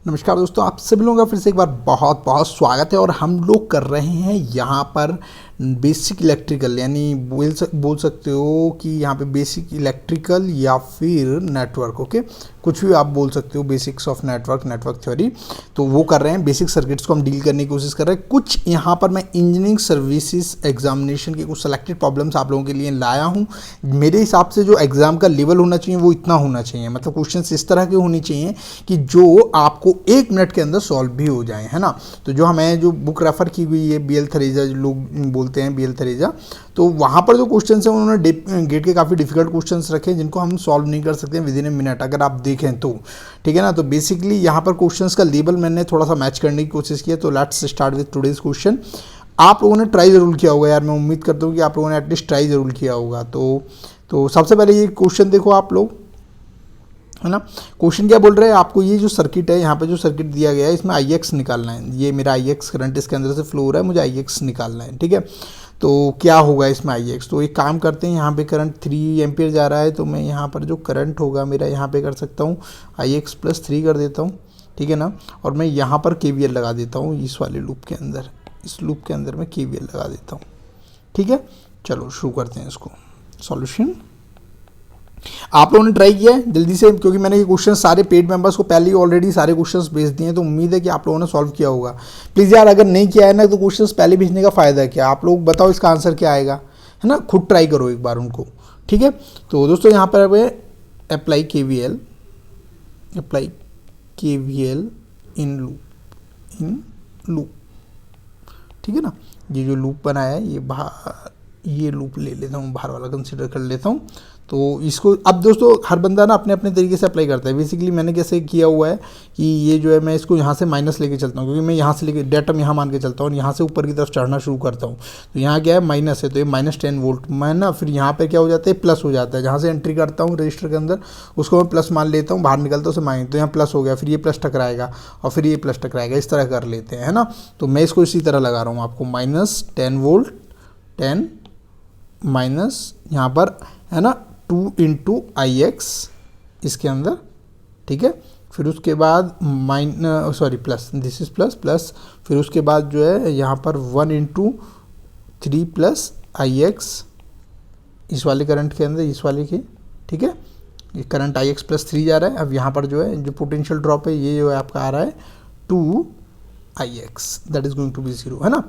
नमस्कार दोस्तों, आप सभी लोगों का फिर से एक बार बहुत बहुत स्वागत है। और हम लोग कर रहे हैं यहाँ पर बेसिक इलेक्ट्रिकल, यानी बोल सकते हो कि यहाँ पे बेसिक इलेक्ट्रिकल या फिर नेटवर्क। ओके, कुछ भी आप बोल सकते हो, बेसिक्स ऑफ नेटवर्क थ्योरी। तो वो कर रहे हैं, बेसिक सर्किट्स को हम डील करने की कोशिश कर रहे हैं। कुछ यहाँ पर मैं इंजीनियरिंग सर्विसेज एग्जामिनेशन के कुछ सेलेक्टेड प्रॉब्लम्स आप लोगों के लिए लाया हूँ। मेरे हिसाब से जो एग्जाम का लेवल होना चाहिए वो इतना होना चाहिए, मतलब क्वेश्चन इस तरह के होने चाहिए कि जो आपको 1 मिनट के अंदर सॉल्व भी हो जाए, है ना। तो जो हमें जो बुक रेफर की हुई है BL थरेजा, जो लोग बोलते हैं BL थरेजा, तो वहाँ पर जो क्वेश्चन है उन्होंने गेट के काफ़ी डिफिकल्ट क्वेश्चंस रखे हैं जिनको हम सॉल्व नहीं कर सकते विद इन ए मिनट, अगर आप देखें तो। ठीक है ना। तो बेसिकली यहाँ पर क्वेश्चंस का लेवल मैंने थोड़ा सा मैच करने की कोशिश की है। तो let's start with today's question. आप लोगों ने ट्राई ज़रूर किया होगा यार, मैं उम्मीद करता हूँ कि आप लोगों ने एटलीस्ट ट्राई ज़रूर किया होगा। तो सबसे पहले ये क्वेश्चन देखो आप लोग, है ना। क्वेश्चन क्या बोल रहे हैं आपको, ये जो सर्किट है, यहाँ पे जो सर्किट दिया गया है इसमें IX निकालना है। ये मेरा IX करंट इसके अंदर से फ्लो हो रहा है, मुझे IX निकालना है। ठीक है, तो क्या होगा इसमें IX। तो एक काम करते हैं, यहाँ पे करंट 3 एम्पियर जा रहा है, तो मैं यहाँ पर जो करंट होगा मेरा यहाँ पे कर सकता हूँ IX + 3 कर देता हूँ। ठीक है ना। और मैं यहाँ पर KVL लगा देता हूँ इस वाले लूप के अंदर, इस लूप के अंदर मैं KVL लगा देता हूँ। ठीक है, चलो शुरू करते हैं इसको। सॉल्यूशन आप लोगों ने ट्राई किया है जल्दी से, क्योंकि मैंने ये क्वेश्चन सारे पेड मेंबर्स को पहले ही ऑलरेडी सारे क्वेश्चंस भेज दिए हैं, तो उम्मीद है कि आप लोगों ने सॉल्व किया होगा। प्लीज़ यार, अगर नहीं किया है ना तो क्वेश्चंस पहले भेजने का फ़ायदा क्या, आप लोग बताओ इसका आंसर क्या आएगा, है ना। खुद ट्राई करो एक बार उनको। ठीक है, तो दोस्तों यहाँ पर अप्लाई KVL इन लूप। ठीक है ना। ये जो लूप बनाया है ये लूप ले लेता हूँ, बाहर वाला कंसिडर कर लेता हूँ। तो इसको अब दोस्तों हर बंदा ना अपने अपने तरीके से अप्लाई करता है। बेसिकली मैंने कैसे किया हुआ है कि ये जो है मैं इसको यहाँ से माइनस लेके चलता हूँ, क्योंकि मैं यहाँ से लेके डेटम यहाँ मान के चलता हूँ और यहाँ से ऊपर की तरफ चढ़ना शुरू करता हूँ। तो यहाँ क्या है, माइनस है, तो ये -10 वोल्ट मैं ना, फिर यहाँ पे क्या हो जाता है, प्लस हो जाता है। जहाँ से एंट्री करता हूँ रजिस्टर के अंदर उसको मैं प्लस मान लेता हूँ, बाहर निकलता हूँ उसे माइनस, तो यहाँ प्लस हो गया, फिर ये प्लस टकराएगा और फिर ये प्लस टकराएगा, इस तरह कर लेते हैं, है ना। तो मैं इसको इसी तरह लगा रहा हूँ आपको, -10 वोल्ट 10 माइनस यहाँ पर, है ना, 2 × IX इसके अंदर। ठीक है, फिर उसके बाद प्लस, दिस इज प्लस, फिर उसके बाद जो है यहाँ पर 1 × 3 + IX इस वाले करंट के अंदर, इस वाले की। ठीक है, ये करंट IX + 3 जा रहा है। अब यहाँ पर जो है जो पोटेंशियल ड्रॉप है ये जो है आपका आ रहा है 2 IX, that is going to be 0, है ना।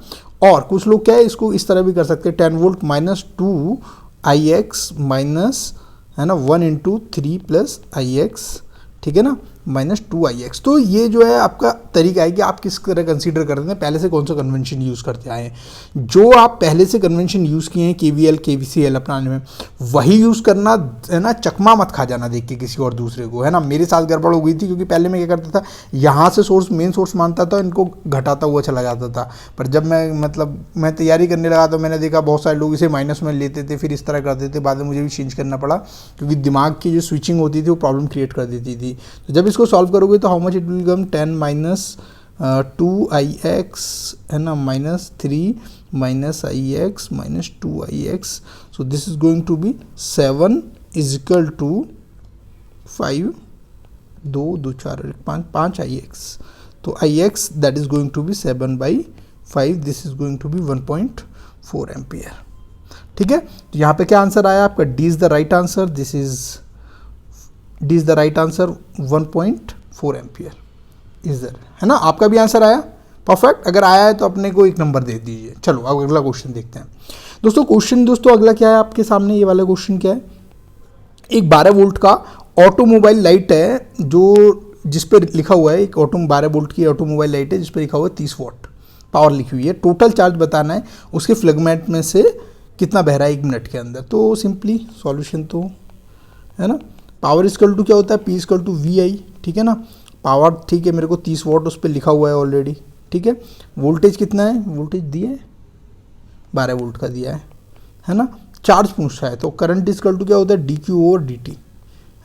और कुछ लोग क्या है, इसको इस तरह भी कर सकते हैं, 10 वोल्ट -2 IX माइनस, है ना, 1 × 3 + IX। ठीक है ना, -2 IX। तो ये जो है आपका तरीका है कि आप किस तरह कंसीडर करते हैं, पहले से कौन सा कन्वेंशन यूज़ करते आए हैं। जो आप पहले से कन्वेंशन यूज़ किए हैं KVL KVCL अपनाने में, वही यूज़ करना, है ना। चकमा मत खा जाना देख के किसी और दूसरे को, है ना। मेरे साथ गड़बड़ हो गई थी, क्योंकि पहले मैं क्या करता था, यहाँ से मेन सोर्स मानता था, इनको घटाता हुआ चला जाता था। पर जब मैं तैयारी करने लगा तो मैंने देखा बहुत सारे लोग इसे माइनस में लेते थे, फिर इस तरह करते थे। बाद में मुझे भी चेंज करना पड़ा, क्योंकि दिमाग की जो स्विचिंग होती थी वो प्रॉब्लम क्रिएट कर देती थी। तो जब इसको सॉल्व करोगे तो how much it will come, 10 - 2 IX, है ना, -3 IX -2 IX। So this is going to be 7 = 5, 2 2 4 5 IX। तो IX that is going to be 7/5, this is going to be 1.4 ampere. ठीक है, तो यहाँ पे क्या आंसर आया आपका, D is the right answer, D is the right answer, 1.4 ampere is there, है ना। आपका भी आंसर आया परफेक्ट। अगर आया है तो अपने को 1 नंबर दे दीजिए। चलो अब अगला क्वेश्चन देखते हैं दोस्तों अगला क्या है आपके सामने, ये वाला क्वेश्चन क्या है, एक 12 वोल्ट का ऑटोमोबाइल लाइट है, जो जिस पर लिखा हुआ है, एक 12 वोल्ट की ऑटोमोबाइल लाइट है जिस पर लिखा हुआ है 30 वाट पावर लिखी हुई है। टोटल चार्ज बताना है, उसके फ्लैगमेंट में से कितना बह रहा है 1 मिनट के अंदर। तो सिंपली सॉल्यूशन तो, है ना, पावर = क्या होता है, P = VI। ठीक है ना, पावर ठीक है, मेरे को 30 वाट उस पर लिखा हुआ है ऑलरेडी। ठीक है, वोल्टेज कितना है, वोल्टेज दिया है 12 वोल्ट का दिया है ना। चार्ज पूछता है, तो करंट = क्या होता है, dQ/dt,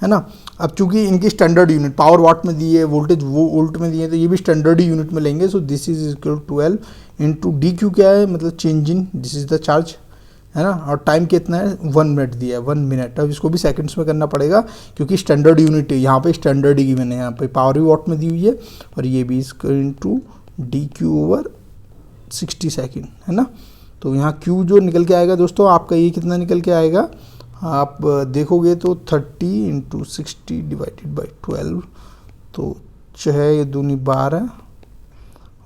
है ना। अब चूंकि इनकी स्टैंडर्ड यूनिट पावर वाट में दी है, वोल्टेज वो वोल्ट में दिए है, तो ये भी स्टैंडर्ड यूनिट में लेंगे। सो दिस इज = 12 × dQ क्या है, मतलब change in, this is the charge, है ना, और टाइम कितना है 1 मिनट दिया है, 1 मिनट। अब इसको भी सेकंड्स में करना पड़ेगा क्योंकि स्टैंडर्ड यूनिट है, यहाँ पे स्टैंडर्ड ही गिवन है, यहाँ पे पावर भी वॉट में दी हुई है, और ये भी इसको इंटू DQ/60 सेकेंड, है ना। तो यहाँ Q जो निकल के आएगा दोस्तों आपका, ये कितना निकल के आएगा, आप देखोगे तो 30 × 60 / 12, तो 6 दूनी 12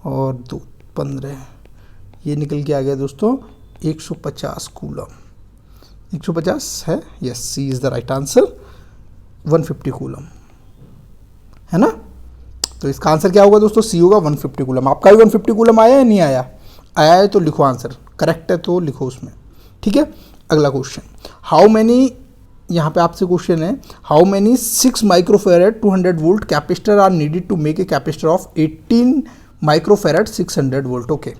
और 2 15, ये निकल के आ गया दोस्तों 150 कूलम। 150 है, yes, C is the right answer, 150 coulomb, है ना। तो इसका आंसर क्या होगा दोस्तों, सी होगा 150 कूलम। आपका भी 150 कूलम आया है, नहीं आया? आया है तो लिखो आंसर, करेक्ट है तो लिखो उसमें, ठीक है। अगला क्वेश्चन, हाउ मैनी, यहाँ पे आपसे क्वेश्चन है, how many 6 microfarad 200 volt capacitor are needed to make a capacitor of 18 microfarad 600 volt. Okay,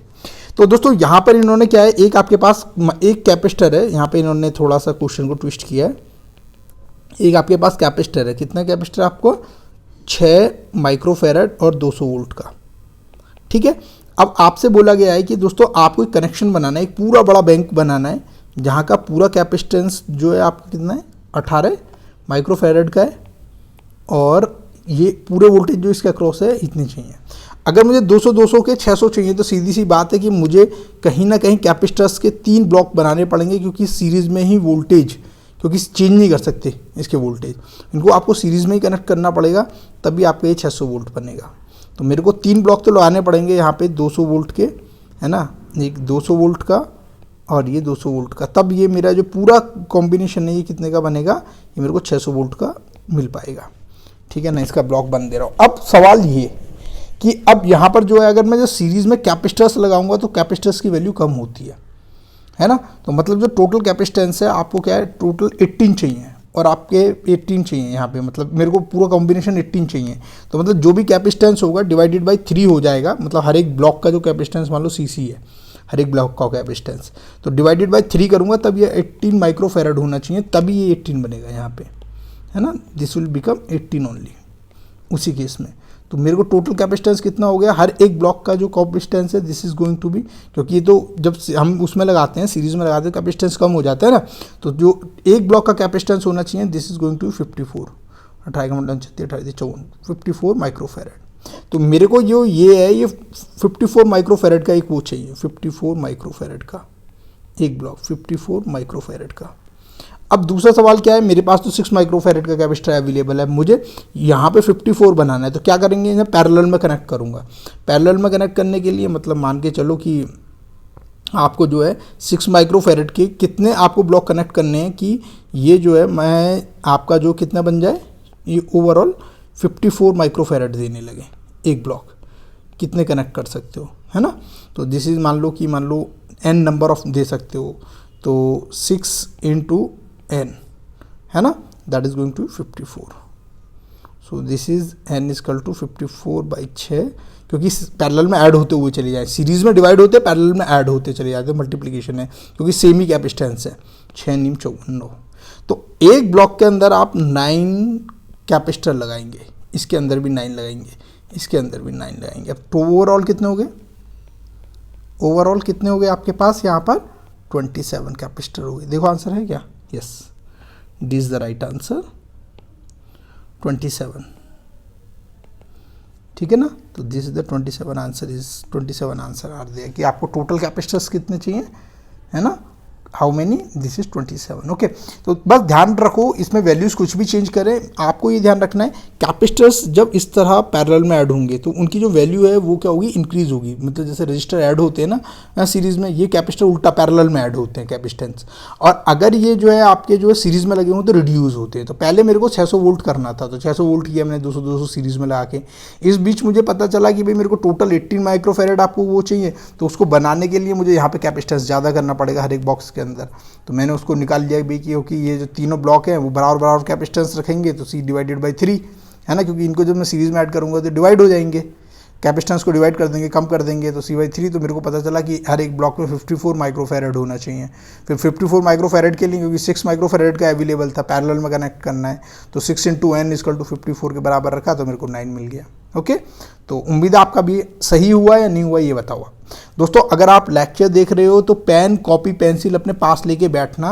तो दोस्तों यहाँ पर इन्होंने क्या है, एक आपके पास एक कैपेसिटर है, यहाँ पे इन्होंने थोड़ा सा क्वेश्चन को ट्विस्ट किया है। एक आपके पास कैपेसिटर है, कितना कैपेसिटर आपको, 6 माइक्रोफेरेड और 200 वोल्ट का, ठीक है। अब आपसे बोला गया है कि दोस्तों आपको एक कनेक्शन बनाना है, एक पूरा बड़ा बैंक बनाना है जहाँ का पूरा कैपेसिटेंस जो है आपका कितना है, 18 माइक्रोफेरेड का है, और ये पूरे वोल्टेज जो इसका क्रॉस है इतने चाहिए। अगर मुझे 200 के 600 चाहिए तो सीधी सी बात है कि मुझे कहीं ना कहीं कैपेसिटर्स के 3 ब्लॉक बनाने पड़ेंगे, क्योंकि सीरीज़ में ही वोल्टेज, क्योंकि चेंज नहीं कर सकते इसके वोल्टेज, इनको आपको सीरीज़ में ही कनेक्ट करना पड़ेगा, तभी आपका ये 600 वोल्ट बनेगा। तो मेरे को 3 ब्लॉक तो लगाने पड़ेंगे यहाँ पे 200 वोल्ट के, है ना, एक 200 वोल्ट का और ये 200 वोल्ट का, तब ये मेरा जो पूरा कॉम्बिनेशन है ये कितने का बनेगा, ये मेरे को 600 वोल्ट का मिल पाएगा, ठीक है ना। इसका ब्लॉक बन दे रहा हूँ। अब सवाल ये कि अब यहाँ पर जो है, अगर मैं जो सीरीज़ में कैपेसिटर्स लगाऊंगा तो कैपेसिटर्स की वैल्यू कम होती है ना। तो मतलब जो टोटल कैपेसिटेंस है आपको क्या है, टोटल 18 चाहिए और आपके 18 चाहिए यहाँ पे, मतलब मेरे को पूरा कॉम्बिनेशन 18 चाहिए। तो मतलब जो भी कैपेसिटेंस होगा डिवाइडेड बाई 3 हो जाएगा, मतलब हर एक ब्लॉक का जो कैपेसिटेंस मान लो CC है, हर एक ब्लॉक का कैपेसिटेंस, तो डिवाइडेड बाई 3 करूँगा तब ये 18 माइक्रोफेरेड होना चाहिए, तभी ये 18 बनेगा यहाँ पे, है ना। दिस विल बिकम 18 ओनली उसी केस में। तो मेरे को टोटल कैपेसिटेंस कितना हो गया, हर एक ब्लॉक का जो कैपेसिटेंस है this is going to be, क्योंकि ये तो जब हम उसमें लगाते हैं, सीरीज में लगाते हैं, कैपेसिटेंस कम हो जाता है ना, तो जो एक ब्लॉक का कैपेसिटेंस होना चाहिए this is going to 54, 54 microfarad. तो मेरे को जो ये है, ये 54 माइक्रोफेरेड का एक वो चाहिए, 54 माइक्रोफेरेड का एक ब्लॉक, 54 माइक्रोफेरेड का। अब दूसरा सवाल क्या है, मेरे पास तो 6 माइक्रोफेरेड का कैपेसिटर अवेलेबल है, मुझे यहाँ पे 54 बनाना है, तो क्या करेंगे, इन्हें पैरेलल में कनेक्ट करूँगा। पैरेलल में कनेक्ट करने के लिए मतलब मान के चलो कि आपको जो है 6 माइक्रोफेरेड के कितने आपको ब्लॉक कनेक्ट करने हैं कि ये जो है मैं आपका जो कितना बन जाए, ये ओवरऑल 54 माइक्रोफेरेड देने लगे एक ब्लॉक, कितने कनेक्ट कर सकते हो, है ना। तो दिस इज मान लो n नंबर ऑफ दे सकते हो, तो 6 × n, है ना, that is going to 54। So this is n = 54/6, क्योंकि पैरेलल में ऐड होते हुए चले जाए, सीरीज में डिवाइड होते हैं, पैरेलल में ऐड होते चले जाते हैं, मल्टीप्लिकेशन है क्योंकि सेम ही कैपेसिटेंस है, 6 × 54। तो एक ब्लॉक के अंदर आप 9 कैपेसिटर लगाएंगे, इसके अंदर भी 9 लगाएंगे, इसके अंदर भी 9 लगाएंगे। अब तो ओवरऑल कितने हो गए, ओवरऑल कितने हो गए आपके पास यहाँ पर 27 कैपेसिटर हो गए। देखो आंसर है क्या, yes, this is the right answer, 27, ठीक है ना। तो this is the 27 answer, is 27 answer are there कि आपको टोटल कैपेसिटर्स कितने चाहिए, है ना, how many, this is 27। Okay, तो बस ध्यान रखो इसमें वैल्यूज कुछ भी चेंज करें, आपको ये ध्यान रखना है कैपेसिटर्स जब इस तरह पैरेलल में ऐड होंगे तो उनकी जो वैल्यू है वो क्या होगी, इंक्रीज होगी। मतलब जैसे रजिस्टर ऐड होते हैं ना सीरीज में, ये कैपेसिटर उल्टा पैरेलल में ऐड होते हैं कैपेसिटेंस, और अगर ये जो है आपके जो है सीरीज में लगे हों तो रिड्यूस होते हैं। तो पहले मेरे को 600 वोल्ट करना था, तो 600 वोल्ट किया मैंने 200 सीरीज में लगा के। इस बीच मुझे पता चला कि भाई मेरे को टोटल 18 माइक्रोफेरेड आपको वो चाहिए, तो उसको बनाने के लिए मुझे यहाँ पे कैपेसिटेंस ज़्यादा करना पड़ेगा हर एक बॉक्स के अंदर। तो मैंने उसको निकाल लिया भी क्योंकि ये जो तीनों ब्लॉक हैं वो बराबर बराबर कैपेसिटेंस रखेंगे, तो C/3, है ना, क्योंकि इनको जब मैं सीरीज में ऐड करूँगा तो डिवाइड हो जाएंगे, कैपेसिटेंस को डिवाइड कर देंगे, कम कर देंगे, तो C/3। तो मेरे को पता चला कि हर एक ब्लॉक में 54 माइक्रोफेरेड होना चाहिए। फिर 54 माइक्रोफेरेड के लिए क्योंकि 6 माइक्रोफेरेड का अवेलेबल था, पैरेलल में कनेक्ट करना है, तो 6 × n = 54 के बराबर रखा, तो मेरे को 9 मिल गया। ओके, तो उम्मीद है आपका भी सही हुआ या नहीं हुआ ये बताओ। दोस्तों अगर आप लेक्चर देख रहे हो तो पेन कॉपी पेंसिल अपने पास लेके बैठना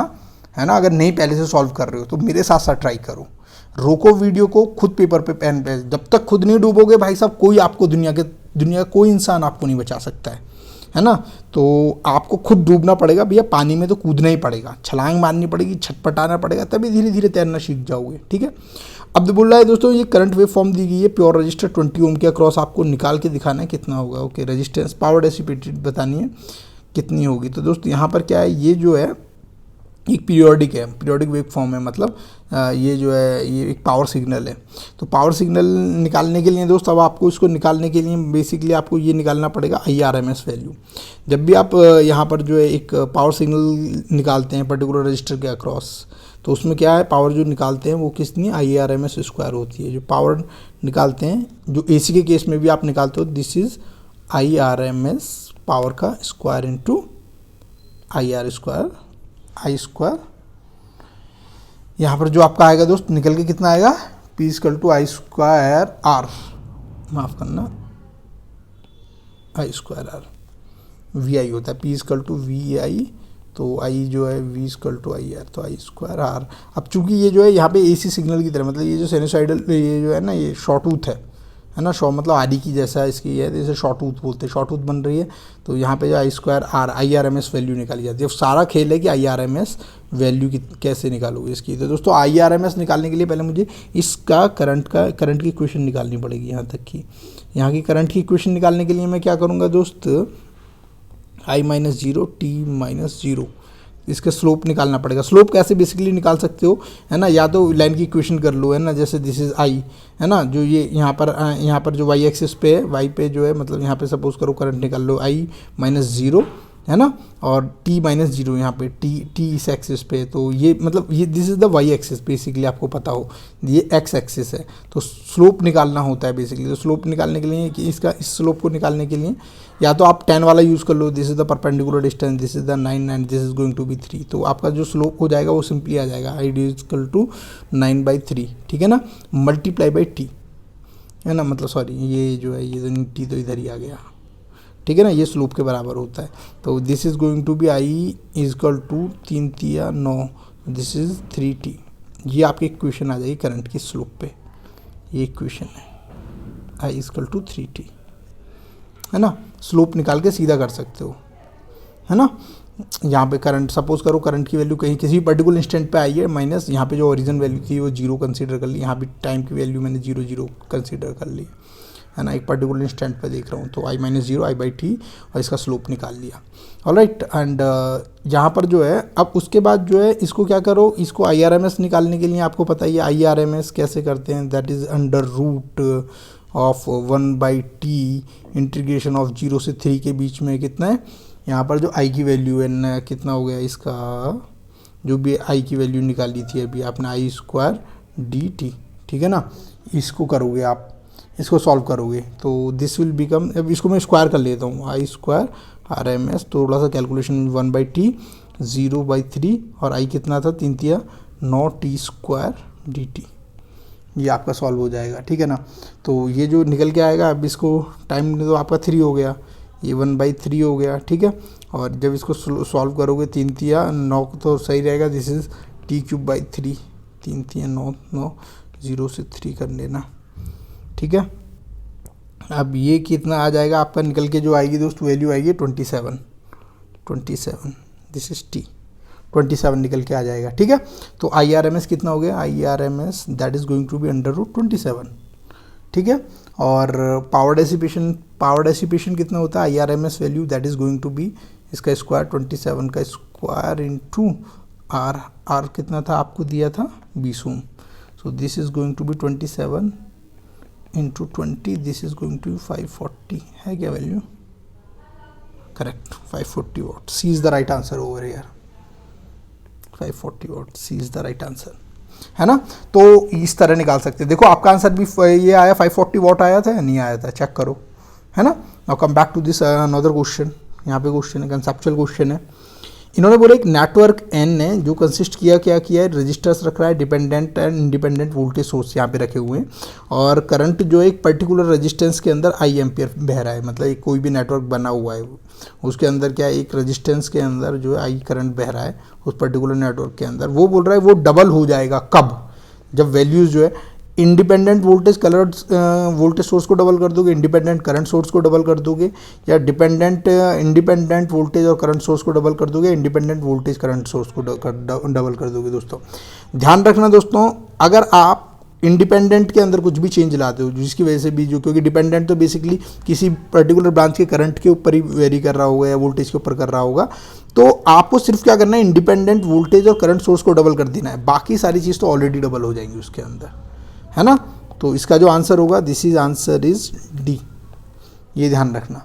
है ना, अगर नहीं पहले से सॉल्व कर रहे हो तो मेरे साथ साथ ट्राई करो, रोको वीडियो को, खुद पेपर पे पेन पे, जब तक खुद नहीं डूबोगे भाई साहब कोई आपको दुनिया का कोई इंसान आपको नहीं बचा सकता है ना। तो आपको खुद डूबना पड़ेगा भैया, पानी में तो कूदना ही पड़ेगा, छलांग मारनी पड़ेगी, छटपटाना पड़ेगा, तभी धीरे धीरे तैरना सीख जाओगे, ठीक है। अब तो बोल रहा है दोस्तों ये करंट वेव फॉर्म दी गई है, प्योर रजिस्टर 20 ओम के अक्रॉस आपको निकाल के दिखाना है कितना होगा। ओके, रेजिस्टेंस पावर डेसिपेटेड बतानी है कितनी होगी। तो दोस्तों यहाँ पर क्या है, ये जो है एक पीरियोडिक है, पीरियोडिक वेव फॉर्म है, मतलब ये जो है ये एक पावर सिग्नल है। तो पावर सिग्नल निकालने के लिए दोस्त अब आपको इसको निकालने के लिए बेसिकली आपको ये निकालना पड़ेगा IRMS वैल्यू। जब भी आप यहाँ पर जो है एक पावर सिग्नल निकालते हैं पर्टिकुलर रजिस्टर के अक्रॉस, तो उसमें क्या है पावर जो निकालते हैं वो कितनी IRMS स्क्वायर होती है। जो पावर निकालते हैं जो AC के केस में भी आप निकालते हो, दिस इज़ IRMS पावर का स्क्वायर इंटू IR स्क्वायर, आई स्क्वायर। यहाँ पर जो आपका आएगा दोस्त निकल के कितना आएगा, P equal to I square R, माफ़ करना आई स्क्वायर R, VI होता है, P इक्वल टू VI, तो I जो है V इक्वल टू IR, तो आई स्क्वायर R। अब चूंकि ये जो है यहाँ पे AC सिग्नल की तरह, मतलब ये जो साइनोसाइडल ये जो है ना ये शॉर्टूथ है ना, शॉ मतलब आडी की जैसा इसकी है, जैसे शॉर्टूथ बोलते हैं, शॉर्टूथ बन रही है। तो यहाँ पे जो आई स्क्वायर R IRMS वैल्यू निकाली जाती है। अब सारा खेल है कि IRMS वैल्यू कैसे निकालोगे इसकी। तो दोस्तों IRMS निकालने के लिए पहले मुझे इसका करंट की इक्वेशन निकालनी पड़ेगी, यहाँ तक की यहाँ की करंट की इक्वेशन निकालने के लिए मैं क्या करूँगा दोस्त, I-0 T-0, इसका स्लोप निकालना पड़ेगा। स्लोप कैसे बेसिकली निकाल सकते हो है ना, या तो लाइन की इक्वेशन कर लो है ना, जैसे दिस इज I है ना, जो ये यहाँ पर जो y एक्सिस पे है, y पे जो है मतलब यहाँ पे सपोज करो करंट निकाल लो I-0 है ना, और T-0 यहाँ पे T इस एक्सिस पे, तो ये मतलब ये this is the y axis basically, आपको पता हो ये x एक्सिस है। तो स्लोप निकालना होता है बेसिकली। तो स्लोप निकालने के लिए कि इसका इस स्लोप को निकालने के लिए या तो आप 10 वाला यूज़ कर लो, this is the perpendicular distance, this is the 9 and this is going to be 3। तो आपका जो स्लोप हो जाएगा वो सिंपली आ जाएगा ID इक्वल टू 9/3, ठीक है ना, मल्टीप्लाई बाई T है ना, मतलब सॉरी ये जो है ये T तो इधर ही आ गया, ठीक है ना, ये स्लोप के बराबर होता है। तो this is going to be I equal to 3 तिया 9, दिस इज़ 3T। ये आपकी इक्वेशन आ जाएगी करंट की स्लोप पे, ये इक्वेशन है I इक्वल टू 3T है ना। स्लोप निकाल के सीधा कर सकते हो है ना। यहाँ पे करंट सपोज करो करंट की वैल्यू कहीं किसी पर्टिकुलर इंस्टेंट पे आई है माइनस, यहाँ पे जो ओरिजिनल वैल्यू थी वो 0 कंसीडर कर ली, यहाँ भी टाइम की वैल्यू मैंने 0 कंसीडर कर ली है ना, एक पर्टिकुलर इंस्टेंट पे देख रहा हूँ। तो I-0 I/T और इसका स्लोप निकाल लिया, ऑलराइट। एंड यहाँ पर जो है अब उसके बाद जो है इसको क्या करो, इसको IRMS निकालने के लिए आपको पता ही है IRMS कैसे करते हैं, that is under root of 1/T integration of 0 से 3 के बीच में कितना है, यहाँ पर जो I की वैल्यू है ना कितना हो गया इसका, जो भी I की वैल्यू निकाली थी अभी आपने I स्क्वायर DT, ठीक है ना। इसको करोगे आप, इसको सॉल्व करोगे तो दिस विल बिकम, अब इसको मैं स्क्वायर कर लेता हूँ I स्क्वायर RMS, थोड़ा सा कैलकुलेशन 1/T 0/3 और I कितना था 3 तिया 9 T स्क्वायर DT, ये आपका सॉल्व हो जाएगा, ठीक है ना। तो ये जो निकल के आएगा, अब इसको टाइम तो आपका 3 हो गया, ये 1/3 हो गया, ठीक है। और जब इसको सॉल्व करोगे 3 तिया 9 तो सही रहेगा, दिस इज़ T³/3, 3 तिया 9 0 से 3 कर लेना, ठीक है। अब ये कितना आ जाएगा आपका निकल के, जो आएगी दोस्त वैल्यू आएगी 27, दिस इज T 27 निकल के आ जाएगा, ठीक है। तो IRMS कितना हो गया, IRMS that is going to be under root 27, ठीक है। और पावर डेसिपेशन कितना होता है, IRMS value that is going to be इसका स्क्वायर 27 का स्क्वायर इंटू R कितना था आपको दिया था 20 ohm, so this is going to be 27 into 20, this is going to be 540 है क्या value, correct 540 watt, C is the right answer over here, 540 watt C is the right answer है ना। तो इस तरह निकाल सकते हैं। देखो आपका आंसर भी ये आया 540 वाट आया था या नहीं आया था, चेक करो है ना। Now come back to this another question, यहाँ पे क्वेश्चन है कंसेप्चुअल क्वेश्चन है। इन्होंने बोला एक नेटवर्क एन ने जो कंसिस्ट क्या किया है, रजिस्टर्स रख रहा है, dependent and independent voltage source यहाँ पे रखे हुए हैं, और करंट जो है एक पर्टिकुलर रेजिस्टेंस के अंदर आई एम्पियर बह रहा है, मतलब एक कोई भी नेटवर्क बना हुआ है उसके अंदर क्या है, एक रेजिस्टेंस के अंदर जो है आई करंट बह रहा है उस पर्टिकुलर नेटवर्क के अंदर। वो बोल रहा है वो डबल हो जाएगा कब, जब वैल्यूज़ जो है इंडिपेंडेंट वोल्टेज वोल्टेज सोर्स को डबल कर दोगे, इंडिपेंडेंट करंट सोर्स को डबल कर दोगे, या इंडिपेंडेंट वोल्टेज और करंट सोर्स को डबल कर दोगे, इंडिपेंडेंट वोल्टेज करंट सोर्स को डबल कर दोगे। दोस्तों ध्यान रखना दोस्तों, अगर आप इंडिपेंडेंट के अंदर कुछ भी चेंज लाते हो जिसकी वजह से भी जो, क्योंकि डिपेंडेंट तो बेसिकली किसी पर्टिकुलर ब्रांच के करंट के ऊपर ही वेरी कर रहा होगा या वोल्टेज के ऊपर कर रहा होगा, तो आपको सिर्फ क्या करना है, इंडिपेंडेंट वोल्टेज और करंट सोर्स को डबल कर देना है, बाकी सारी चीज़ तो ऑलरेडी डबल हो जाएंगी उसके अंदर, है ना। तो इसका जो आंसर होगा, this is answer is D, ये ध्यान रखना,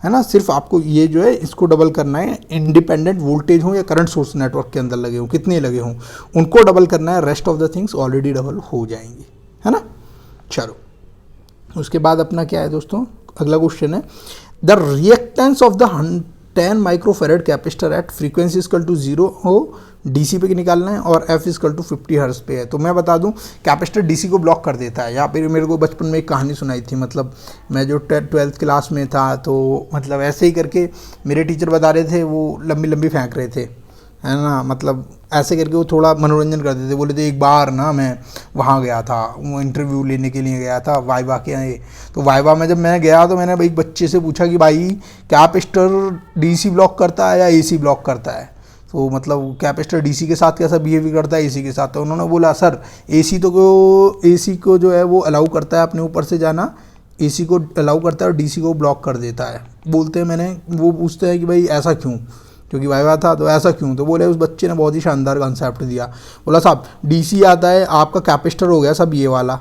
है ना। सिर्फ आपको ये जो है इसको डबल करना है, इंडिपेंडेंट वोल्टेज हो या करंट सोर्स नेटवर्क के अंदर लगे हो, कितने लगे हों उनको डबल करना है, rest of the things already double हो जाएंगी, है ना। चलो उसके बाद अपना क्या है दोस्तों, अगला क्वेश्चन है, the reactance of the 10 microfarad capacitor at frequency equal to 0 हो, डीसी पे निकालना है, और एफ इक्वल टू 50 हर्ट्ज पे है। तो मैं बता दूं कैपेसिटर डीसी को ब्लॉक कर देता है। यहाँ पे मेरे को बचपन में एक कहानी सुनाई थी, मतलब मैं जो 12th क्लास में था, तो मतलब ऐसे ही करके मेरे टीचर बता रहे थे, वो लंबी लंबी फेंक रहे थे, है ना, मतलब ऐसे करके वो थोड़ा मनोरंजन करते थे। बोले थे एक बार ना मैं वहाँ गया था, वो इंटरव्यू लेने के लिए गया था वाइवा के लिए। तो वाइवा में जब मैं गया तो मैंने एक बच्चे से पूछा कि भाई कैपेसिटर डीसी ब्लॉक करता है या एसी ब्लॉक करता है, तो मतलब कैपेसिटर डीसी के साथ कैसा बिहेव करता है एसी के साथ। तो उन्होंने बोला सर एसी को जो है वो अलाउ करता है अपने ऊपर से जाना, एसी को अलाउ करता है और डीसी को ब्लॉक कर देता है। बोलते हैं मैंने, वो पूछते हैं कि भाई ऐसा क्यों, क्योंकि वाइवा था तो ऐसा क्यों। तो बोले उस बच्चे ने बहुत ही शानदार कंसेप्ट दिया, बोला साहब डीसी आता है, आपका कैपेसिटर हो गया सब ये वाला,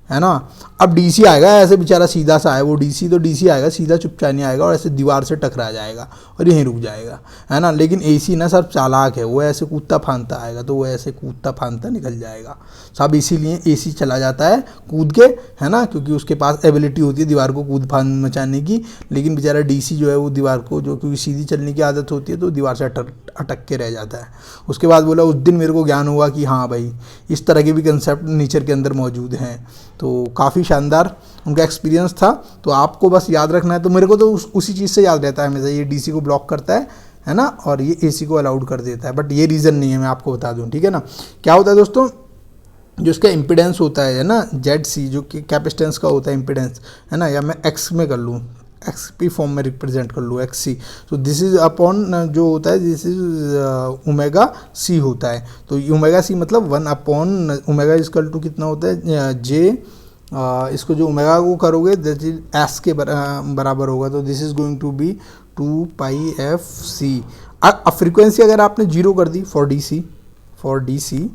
है ना। अब डीसी आएगा ऐसे बेचारा सीधा सा है वो, डीसी आएगा सीधा चुपचाप नहीं आएगा और ऐसे दीवार से टकरा जाएगा और यहीं रुक जाएगा, है ना। लेकिन एसी ना सब चालाक है, वो ऐसे कूदता फांदता आएगा, तो वो ऐसे कूदता फांदता निकल जाएगा सब। इसीलिए एसी चला जाता है कूद के, है ना, क्योंकि उसके पास एबिलिटी होती है दीवार को कूद फांद मचाने की। लेकिन बेचारा डीसी जो है वो दीवार को, जो क्योंकि सीधी चलने की आदत होती है, तो दीवार से अटक के रह जाता है। उसके बाद बोला उस दिन मेरे को ज्ञान हुआ कि हाँ भाई इस तरह के भी कंसेप्ट नेचर के अंदर मौजूद हैं। तो काफ़ी शानदार उनका एक्सपीरियंस था। तो आपको बस याद रखना है, तो मेरे को तो उसी चीज़ से याद रहता है हमेशा, ये डीसी को ब्लॉक करता है ना, और ये एसी को अलाउड कर देता है। बट ये रीज़न नहीं है, मैं आपको बता दूं, ठीक है ना। क्या होता है दोस्तों, जो इसका इम्पिडेंस होता है ना ZC, जो कि कैपेसिटेंस का होता है इम्पिडेंस, है ना, या मैं एक्स में कर लूँ, XP फॉर्म में रिप्रेजेंट कर लूँ XC, तो दिस इज अपॉन जो होता है दिस इज ओमेगा C होता है। तो ओमेगा C मतलब 1 अपॉन ओमेगा इक्वल टू कितना होता है J, इसको जो ओमेगा को करोगे दैट इज S के बराबर होगा, तो this is going to be 2 pi FC। अब फ्रीक्वेंसी अगर आपने 0 कर दी for DC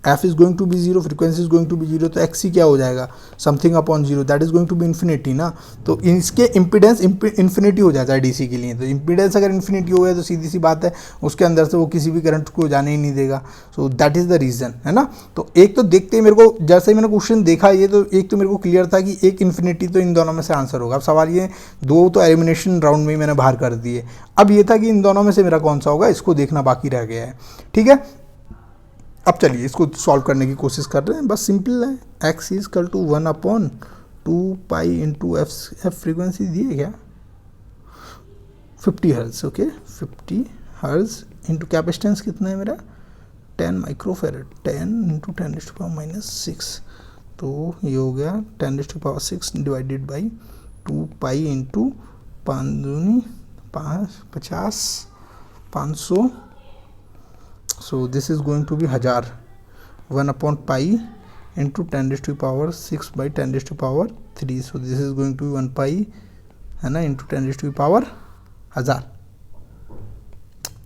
f is going to be 0, frequency is going to be 0, तो XC क्या हो जाएगा, something upon 0, that is going to be infinity ना। तो इसके इम्पीडेंस इन्फिनिटी हो जाता है डीसी के लिए। तो इम्पीडेंस अगर इन्फिनिटी हो गया तो सीधी सी बात है उसके अंदर से वो किसी भी करंट को जाने ही नहीं देगा। So that is the reason, है ना। तो एक तो देखते ही मेरे को, जैसे ही मैंने क्वेश्चन देखा ये, तो एक तो मेरे को क्लियर था कि एक इन्फिनिटी तो इन दोनों में से आंसर होगा। अब सवाल ये, दो तो एलिमिनेशन राउंड में ही मैंने बाहर कर दिए, अब ये था कि इन दोनों में से मेरा कौन सा होगा, इसको देखना बाकी रह गया है, ठीक है। अब चलिए इसको सॉल्व करने की कोशिश कर रहे हैं, बस सिंपल है। x is equal to 1 upon 2 pi into F frequency दी है क्या, 50 hertz, okay 50 hertz into capacitance कितना है मेरा 10 माइक्रोफेरेड, 10 इंटू 10⁻⁻6, तो ये हो गया 10⁻6 divided by 2 pi into 500, so this is going to be 1000, 1 upon pi into 10⁻6 by 10⁻3, so this is going to be 1 pi, है ना, into 10⁻1000।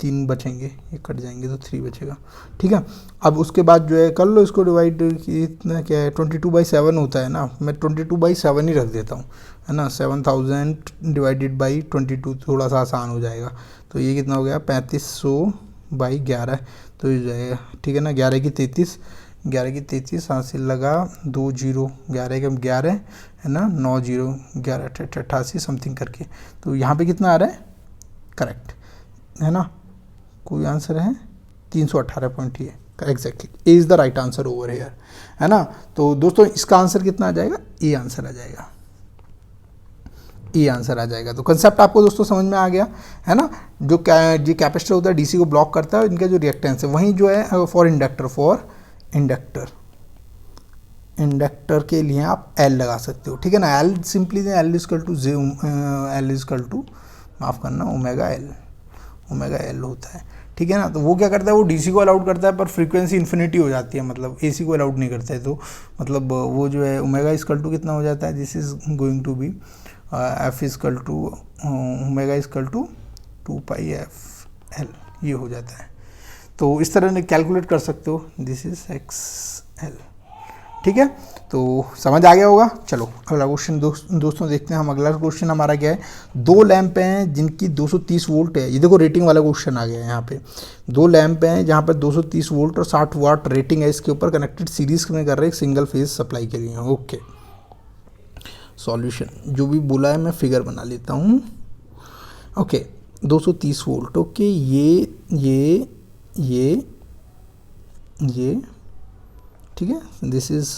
3 बचेंगे, ये कट जाएंगे तो 3 बचेगा, ठीक है। अब उसके बाद जो है कर लो इसको डिवाइड, इतना क्या है 22/7 होता है ना, मैं 22/7 ही रख देता हूँ, है ना। 7000 डिवाइडेड बाई 22 थोड़ा सा आसान हो जाएगा, तो ये कितना हो गया 3500/11, तो ये जाएगा, ठीक है ना। 11 की 33 हासिल लगा 2 0, 11 के 11, है ना, 9 0, 11 88 समथिंग करके, तो यहाँ पे कितना आ रहा है करेक्ट, है ना। कोई आंसर है 318 पॉइंट, ये exactly A is the right answer over here, है ना। तो दोस्तों इसका आंसर कितना आ जाएगा, ए आंसर आ जाएगा, ए आंसर आ जाएगा। तो कंसेप्ट आपको दोस्तों समझ में आ गया, है ना। जो कैपेसिटर होता है डीसी को ब्लॉक करता है, इनका जो रिएक्टेंस है वहीं जो है फॉर इंडक्टर के लिए आप एल लगा सकते हो, ठीक है ना। L simply L is equal to माफ़ करना ओमेगा एल होता है, ठीक है ना। तो वो क्या करता है, वो डीसी को अलाउड करता है पर फ्रीक्वेंसी इन्फिनिटी हो जाती है, मतलब एसी को अलाउड नहीं करता है। तो मतलब वो जो है ओमेगा इजकल टू कितना हो जाता है, this is going to be F equal to omega equal to 2 πf L, ये हो जाता है। तो इस तरह कैलकुलेट कर सकते हो, दिस इज एक्स एल, ठीक है। तो समझ आ गया होगा। चलो अगला क्वेश्चन दोस्तों देखते हैं हम। अगला क्वेश्चन हमारा क्या है, 2 लैंप हैं जिनकी 230 वोल्ट है। ये देखो रेटिंग वाला क्वेश्चन आ गया है यहाँ पे। 2 लैंप हैं जहाँ पर 230 वोल्ट और 60 वाट रेटिंग है, इसके ऊपर कनेक्टेड सीरीज में कर रहे हैं एक सिंगल फेज सप्लाई के लिए। ओके, सॉल्यूशन जो भी बोला है मैं फिगर बना लेता हूँ। ओके 230 वोल्ट, ओके ये ठीक है, दिस इज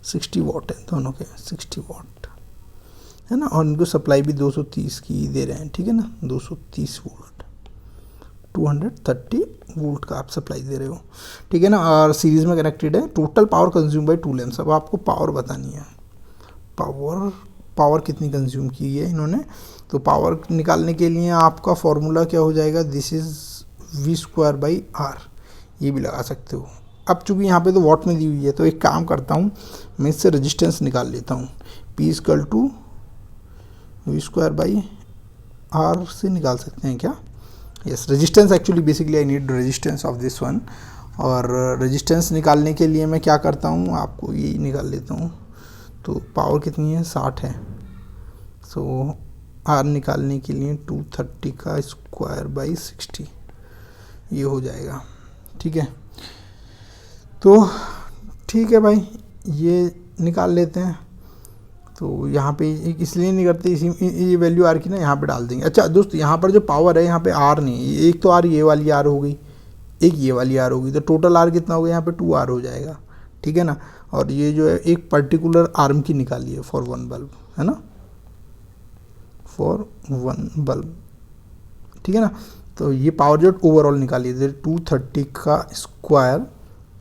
60 वाट है दोनों के, 60 वाट है ना। और इनको सप्लाई भी 230 की दे रहे हैं, ठीक है ना। 230 वोल्ट 230 वोल्ट का आप सप्लाई दे रहे हो, ठीक है ना। और सीरीज में कनेक्टेड है। Total power consume by 2 lamps. अब आपको पावर बतानी है, पावर कितनी कंज्यूम की है इन्होंने। तो पावर निकालने के लिए आपका फॉर्मूला क्या हो जाएगा, दिस इज V²/R, ये भी लगा सकते हो। अब चूंकि यहाँ पे तो वॉट में दी हुई है, तो एक काम करता हूँ मैं इससे रेजिस्टेंस निकाल लेता हूँ। P = V²/R से निकाल सकते हैं क्या, yes. Resistance actually basically I need resistance of this one. और रेजिस्टेंस निकालने के लिए मैं क्या करता हूँ, आपको ये निकाल लेता हूँ। तो पावर कितनी है, 60 है। सो R निकालने के लिए 230 का स्क्वायर 60 ये हो जाएगा, ठीक है। तो ठीक है भाई, ये निकाल लेते हैं। तो यहाँ पे इसलिए नहीं करते, इसी ये वैल्यू आर की ना यहाँ पे डाल देंगे। अच्छा दोस्त, यहाँ पर जो पावर है यहाँ पे आर नहीं, एक तो आर ये वाली आर हो गई, एक ये वाली आर होगी, तो टोटल आर कितना हो गया, यहाँ पे 2R हो जाएगा, ठीक है ना। और ये जो है एक पर्टिकुलर आर्म की निकाली है फॉर 1 बल्ब, है ना, फॉर 1 बल्ब, ठीक है ना। तो ये पावर जो ओवरऑल निकाली है 230 का स्क्वायर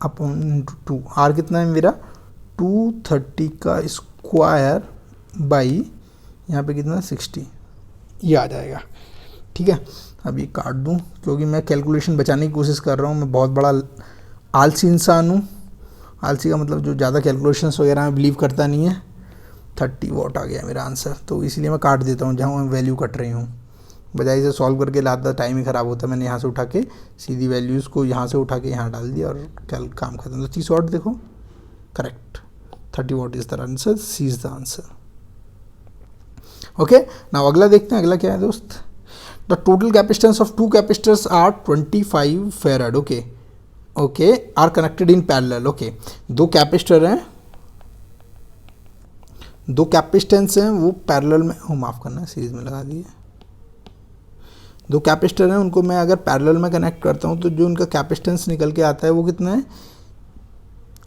अपॉन 2, आर कितना है मेरा 230 का स्क्वायर बाई यहाँ पे कितना 60, ये आ जाएगा, ठीक है। अब ये काट दूँ क्योंकि मैं कैलकुलेशन बचाने की कोशिश कर रहा हूँ। मैं बहुत बड़ा आलसी इंसान हूँ। आलसी का मतलब जो ज़्यादा कैलकुलेशंस वगैरह में बिलीव करता नहीं है। 30 वॉट आ गया मेरा आंसर, तो इसलिए मैं काट देता हूँ जहाँ मैं वैल्यू कट रही हूँ। बजाय इसे सॉल्व करके लाता टाइम ही ख़राब होता, मैंने यहाँ से उठा के सीधी वैल्यूज़ को यहाँ से उठा के यहाँ डाल दिया और कल काम खत्म। तो 30 वॉट देखो, correct, 30 watt is the answer, C is the answer. Okay, now अगला देखते हैं। अगला क्या है दोस्त, the total capacitance of 2 capacitors are 25 farad. Okay are connected in parallel. Okay, 2 capacitor हैं, 2 कैपेसिटेंस हैं वो पैरेलल में, माफ़ करना सीरीज में लगा दिए। 2 कैपेसिटर हैं, उनको मैं अगर पैरेलल में कनेक्ट करता हूँ तो जो उनका कैपेसिटेंस निकल के आता है वो कितना है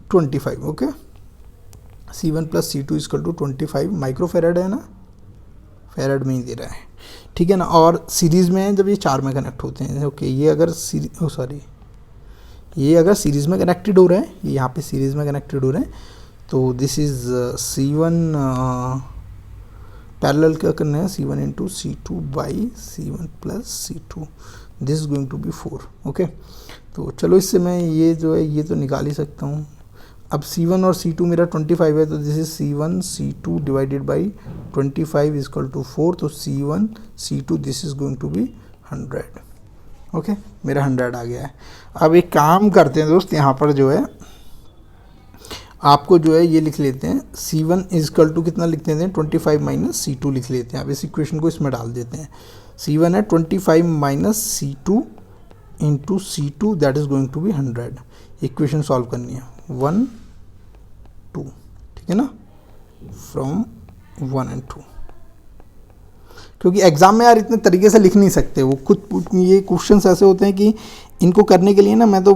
25। ओके, C1 + C2 = 25 माइक्रोफेराड है ना, फेराड में ही दे रहा है, ठीक है ना। और सीरीज़ में जब ये 4 में कनेक्ट होते हैं, ओके, ये अगर ये अगर सीरीज़ में कनेक्टेड हो रहे हैं, ये यहाँ पे सीरीज़ में कनेक्टेड हो रहे हैं, तो दिस इज़ C1 पैरेलल क्या करना है, C1 × C2 by C1 + C2, this is going to be 4। Okay, तो चलो इससे मैं ये जो है ये तो निकाल ही सकता हूँ। अब C1 और C2 मेरा 25 है, तो this is C1 C2 divided by 25 = 4, तो C1 C2 this is going to be 100। Okay, मेरा 100 आ गया है। अब एक काम करते हैं दोस्त, यहाँ पर जो है आपको जो है ये लिख लेते हैं, C1 = कितना लिख लेते हैं 25 - C2 लिख लेते हैं। अब इस इक्वेशन को इसमें डाल देते हैं। C1 है 25 - C2 × C2, that is going to be 100। Equation solve करनी है 1 2, ठीक है ना, फ्रॉम 1 और 2, क्योंकि एग्जाम में यार इतने तरीके से लिख नहीं सकते वो खुद, ये क्वेश्चंस ऐसे होते हैं कि इनको करने के लिए ना मैं तो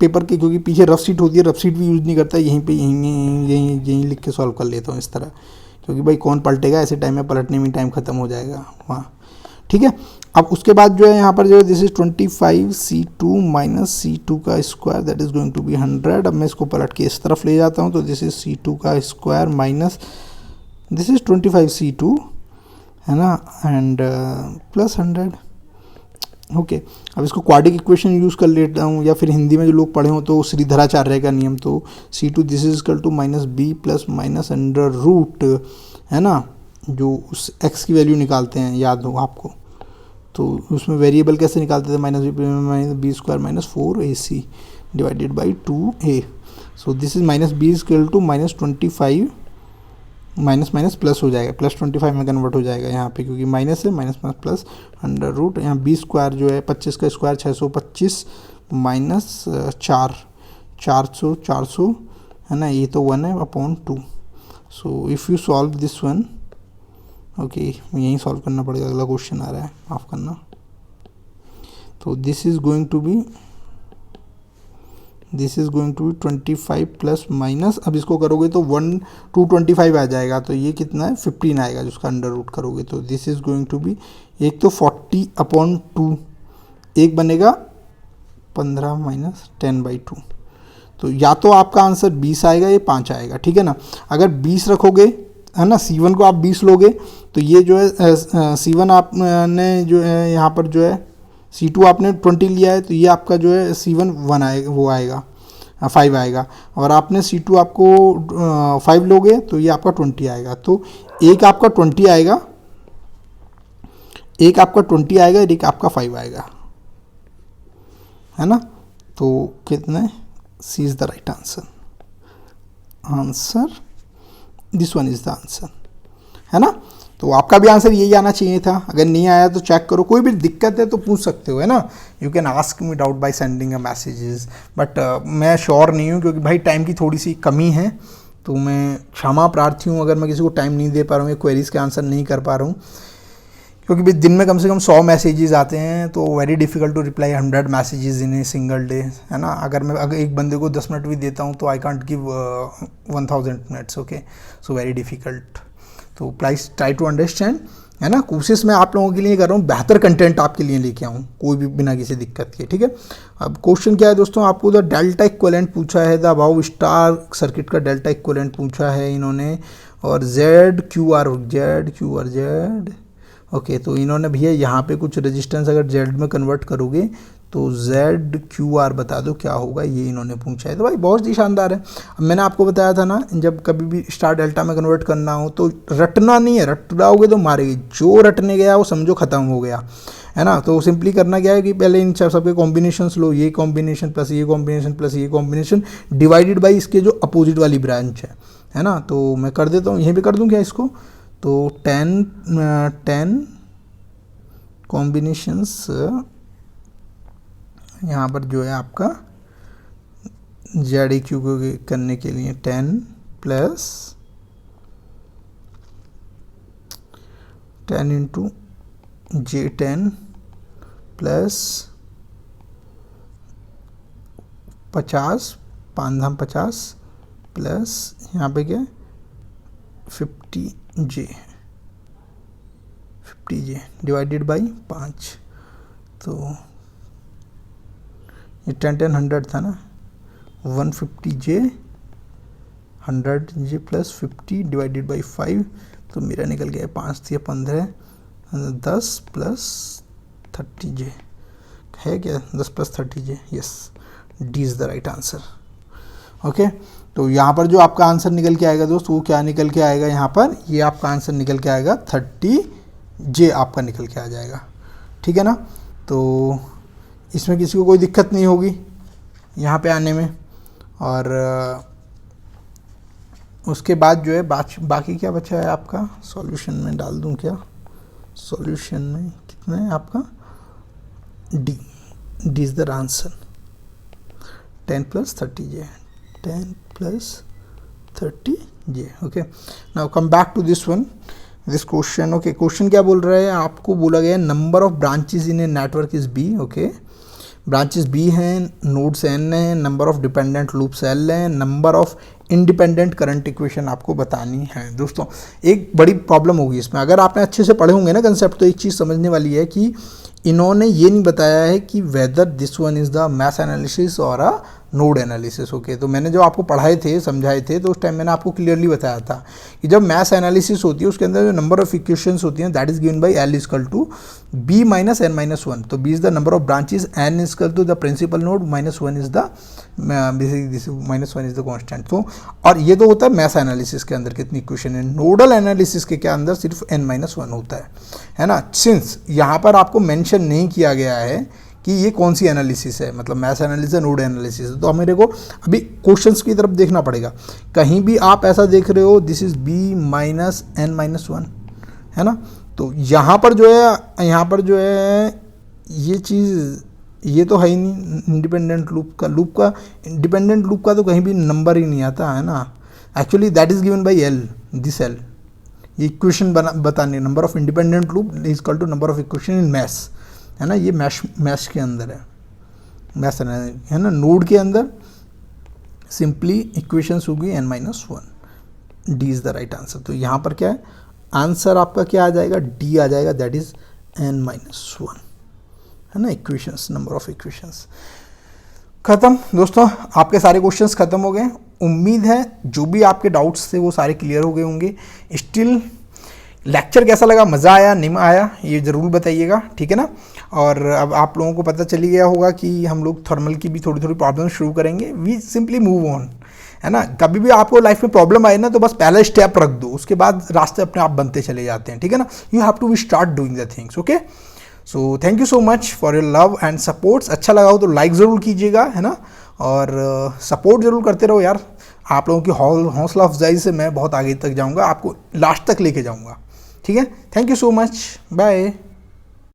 पेपर के, क्योंकि पीछे रफ शीट होती है, रफ शीट भी यूज़ नहीं करता, यहीं पे यहीं लिख के सॉल्व कर लेता हूँ इस तरह, क्योंकि भाई कौन पलटेगा ऐसे टाइम में, पलटने में टाइम ख़त्म हो जाएगा वहाँ। ठीक है, अब उसके बाद जो है यहाँ पर जो है this is 25c2 minus C2 का square that is going to be 100। अब मैं इसको पलट के इस तरफ ले जाता हूँ, तो दिस इज C2 का square minus this is 25c2 है ना, एंड प्लस 100। ओके, अब इसको क्वाड्रिक इक्वेशन यूज़ कर लेता हूँ, या फिर हिंदी में जो लोग पढ़े हों तो श्रीधराचार्य का नियम, तो C2 this is equal to minus b plus minus under root, है ना, जो उस x की वैल्यू निकालते हैं, याद हो आपको, तो उसमें वेरिएबल कैसे निकालते थे, minus b square minus 4ac divided by 2a। So this is minus b equal to minus 25, minus minus plus हो जाएगा, प्लस 25 में कन्वर्ट हो जाएगा यहाँ पे, क्योंकि माइनस है, minus minus plus under root, यहाँ बी स्क्वायर जो है 25 का स्क्वायर 625 माइनस 400 है ना, ये तो 1 है upon 2। So if you solve this one, okay यहीं सॉल्व करना पड़ेगा, अगला क्वेश्चन आ रहा है, माफ़ करना। तो this is going to be 25 plus minus, अब इसको करोगे तो 225 आ जाएगा, तो ये कितना है 15 आएगा जिसका अंडर रूट करोगे, तो this is going to be, एक तो 40 अपॉन 2, एक बनेगा 15 माइनस 10/2, तो या तो आपका आंसर 20 आएगा या 5 आएगा। ठीक है ना, अगर 20 रखोगे है ना, C1 को आप 20 लोगे तो ये जो है C1 आपने जो है यहाँ पर जो है C2 आपने 20 लिया है, तो ये आपका जो है C1 1 आएगा, वो आएगा 5 आएगा, और आपने C2 आपको 5 लोगे तो ये आपका 20 आएगा, तो एक आपका 20 आएगा, एक आपका 20 आएगा, एक आपका 5 आएगा, है ना, तो कितने, C is the right answer, this one is the answer, है ना। तो आपका भी आंसर यही आना चाहिए था, अगर नहीं आया तो चेक करो, कोई भी दिक्कत है तो पूछ सकते हो, है ना, you can ask me doubt by sending a messages, but मैं श्योर नहीं हूँ, क्योंकि भाई टाइम की थोड़ी सी कमी है, तो मैं क्षमा प्रार्थी हूँ अगर मैं किसी को टाइम नहीं दे पा रहा हूँ या क्वेरीज के आंसर नहीं कर पा रहा हूँ, क्योंकि भाई दिन में कम से कम 100 मैसेजेस आते हैं, तो very difficult to reply 100 messages in a single day, है ना। अगर एक बंदे को 10 मिनट भी देता हूँ तो I can't give 1000 minutes, okay, so very difficult, तो प्लीज़ ट्राई टू अंडरस्टैंड, है ना। कोशिश मैं आप लोगों के लिए कर रहा हूँ, बेहतर कंटेंट आपके लिए लेके आऊँ, कोई भी बिना किसी दिक्कत के, ठीक है। अब क्वेश्चन क्या है दोस्तों, आपको द डेल्टा इक्विवेलेंट पूछा है, द अबाव स्टार सर्किट का डेल्टा इक्विवेलेंट पूछा है इन्होंने, और Z Q R Z, okay, तो इन्होंने भैया यहाँ पे कुछ रेजिस्टेंस अगर जेड में कन्वर्ट करोगे तो जेड क्यू आर बता दो क्या होगा, ये इन्होंने पूछा है। तो भाई बहुत ही शानदार है। अब मैंने आपको बताया था ना, जब कभी भी स्टार डेल्टा में कन्वर्ट करना हो तो रटना नहीं है, रट रहोगे तो मारेगी, जो रटने गया वो समझो ख़त्म हो गया, है ना। तो सिंपली करना क्या है कि पहले इन सबके कॉम्बिनेशंस लो, ये कॉम्बिनेशन प्लस ये कॉम्बिनेशन प्लस ये कॉम्बिनेशन डिवाइडेड बाई इसके जो अपोजिट वाली ब्रांच है ना। तो मैं कर देता हूँ, यहीं पे कर दूँ क्या इसको, तो 10 कॉम्बिनेशंस यहाँ पर जो है आपका जेड क्यू को करने के लिए 10 plus 10 into J10 plus 50 5 plus यहाँ पे क्या 50J डिवाइडेड बाई 5, तो ये 10 100 था ना, 150J 100J plus 50 divided by 5, तो मेरा निकल गया 5 थी 15 10 प्लस 30J है क्या, 10 plus 30J, yes, D is the right answer, okay. तो यहाँ पर जो आपका आंसर निकल के आएगा दोस्त, वो क्या निकल के आएगा, यहाँ पर ये आपका आंसर निकल के आएगा 30J आपका निकल के आ जाएगा, ठीक है ना। तो इसमें किसी को कोई दिक्कत नहीं होगी यहाँ पे आने में, और उसके बाद जो है बाकी क्या बचा है आपका, सॉल्यूशन में डाल दूँ क्या, सॉल्यूशन में कितना है आपका, D is the answer, 10 plus 30J, 10 plus 30J, okay. Now come back to this one, this question, okay, question क्या बोल रहा है, आपको बोला गया number of branches in a network is B, okay, branches B हैं, नोड्स एन हैं, number of dependent loops L हैं, number of independent current equation आपको बतानी है। दोस्तों एक बड़ी प्रॉब्लम होगी इसमें, अगर आपने अच्छे से पढ़े होंगे ना कंसेप्ट, तो एक चीज़ समझने वाली है कि इन्होंने ये नहीं बताया है कि whether this one is the math analysis और अ नोड एनालिसिस, ओके। तो मैंने जो आपको पढ़ाए थे, समझाए थे, तो उस टाइम मैंने आपको क्लियरली बताया था कि जब मैथ एनालिसिस होती है उसके अंदर जो नंबर ऑफ इक्वेशंस होती हैं that is given by L is equal to be minus N minus one. तो B is the number of branches, N is equal to the principal node, minus one is the minus one is the constant. तो और ये तो होता है math analysis के अंदर कितनी इक्वेशन है। नोडल एनालिसिस के क्या अंदर सिर्फ एन माइनस वन होता है ना। सिंस यहाँ पर आपको मेंशन नहीं किया गया है कि ये कौन सी एनालिसिस है, मतलब मैथ एनालिसिस है, नोड एनालिसिस है, तो मेरे को अभी क्वेश्चंस की तरफ देखना पड़ेगा। कहीं भी आप ऐसा देख रहे हो this is b minus N minus one, है ना। तो यहाँ पर जो है ये चीज़, ये तो है ही नहीं इंडिपेंडेंट लूप का इंडिपेंडेंट लूप का तो कहीं भी नंबर ही नहीं आता है ना। Actually that is given by l, this l, ये इक्वेशन बताने, number of independent loop is equal to number of equation in maths, है ना। ये मैश के अंदर है, मैथ है ना। नोड के अंदर सिंपली इक्वेशंस होगी n minus one, d is the right answer. तो यहाँ पर क्या है आंसर आपका, क्या आ जाएगा, डी आ जाएगा, that is an minus one, है ना। इक्वेशंस, नंबर ऑफ इक्वेशंस खत्म। दोस्तों आपके सारे क्वेश्चंस खत्म हो गए। उम्मीद है जो भी आपके डाउट्स थे वो सारे क्लियर हो गए होंगे। स्टिल लेक्चर कैसा लगा, मज़ा आया नहीं आया, ये ज़रूर बताइएगा, ठीक है ना। और अब आप लोगों को पता चली गया होगा कि हम लोग थर्मल की भी थोड़ी थोड़ी प्रॉब्लम शुरू करेंगे। वी सिंपली मूव ऑन, है ना। कभी भी आपको लाइफ में प्रॉब्लम आए ना तो बस पहला स्टेप रख दो, उसके बाद रास्ते अपने आप बनते चले जाते हैं, ठीक है ना। You have to be start doing the things, okay. So thank you so much for your love and supports. अच्छा लगा हो तो लाइक ज़रूर कीजिएगा, है ना, और सपोर्ट ज़रूर करते रहो यार। आप लोगों की हौसला अफजाई से मैं बहुत आगे तक जाऊँगा, आपको लास्ट तक लेके जाऊँगा, ठीक है। Thank you so much, bye.